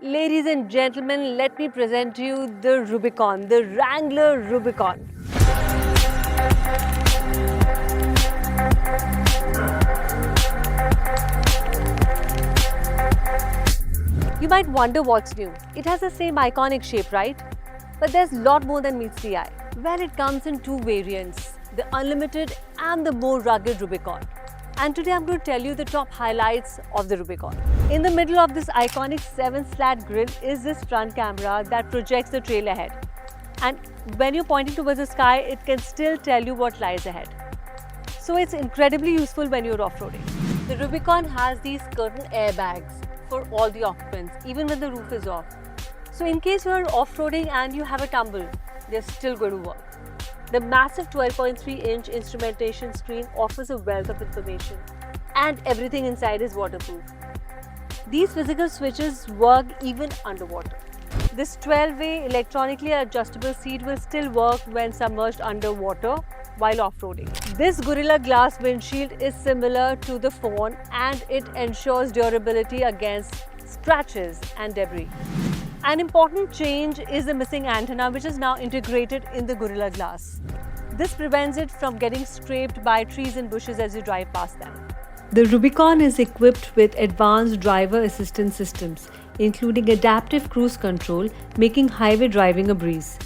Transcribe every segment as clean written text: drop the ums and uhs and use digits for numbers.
Ladies and gentlemen, let me present to you the Rubicon, the Wrangler Rubicon. You might wonder what's new. It has the same iconic shape, right? But there's a lot more than meets the eye. Well, it comes in two variants, the Unlimited and the more rugged Rubicon. And today I'm going to tell you the top highlights of the Rubicon. In the middle of this iconic 7-slat grille is this front camera that projects the trail ahead. And when you're pointing towards the sky, it can still tell you what lies ahead. So it's incredibly useful when you're off-roading. The Rubicon has these curtain airbags for all the occupants, even when the roof is off. So in case you're off-roading and you have a tumble, they're still going to work. The massive 12.3-inch instrumentation screen offers a wealth of information, and everything inside is waterproof. These physical switches work even underwater. This 12-way electronically adjustable seat will still work when submerged underwater while off-roading. This Gorilla Glass windshield is similar to the Fawn, and it ensures durability against scratches and debris. An important change is the missing antenna, which is now integrated in the Gorilla Glass. This prevents it from getting scraped by trees and bushes as you drive past them. The Rubicon is equipped with advanced driver assistance systems, including adaptive cruise control, making highway driving a breeze.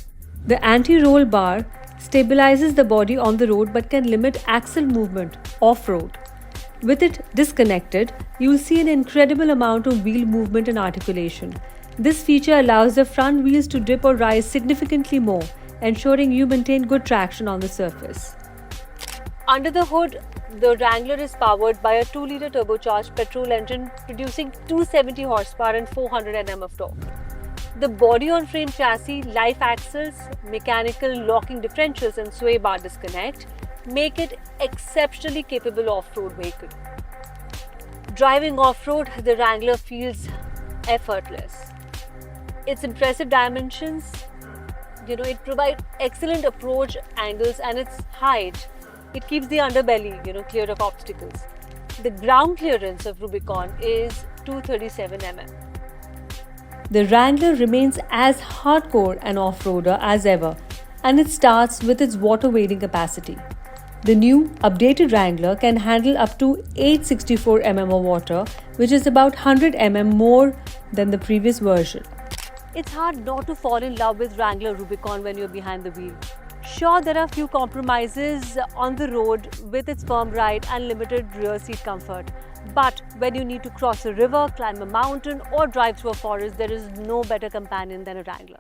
The anti-roll bar stabilizes the body on the road but can limit axle movement off-road. With it disconnected, you will see an incredible amount of wheel movement and articulation. This feature allows the front wheels to dip or rise significantly more, ensuring you maintain good traction on the surface. Under the hood, the Wrangler is powered by a 2-liter turbocharged petrol engine producing 270 horsepower and 400 Nm of torque. The body-on-frame chassis, life axles, mechanical locking differentials and sway bar disconnect make it exceptionally capable off-road vehicle. Driving off-road, the Wrangler feels effortless. Its impressive dimensions, it provides excellent approach angles, and its height, it keeps the underbelly, clear of obstacles. The ground clearance of Rubicon is 237 mm. The Wrangler remains as hardcore an off-roader as ever, and it starts with its water wading capacity. The new updated Wrangler can handle up to 864 mm of water, which is about 100 mm more than the previous version. It's hard not to fall in love with Wrangler Rubicon when you're behind the wheel. Sure, there are few compromises on the road with its firm ride and limited rear seat comfort. But when you need to cross a river, climb a mountain or drive through a forest, there is no better companion than a Wrangler.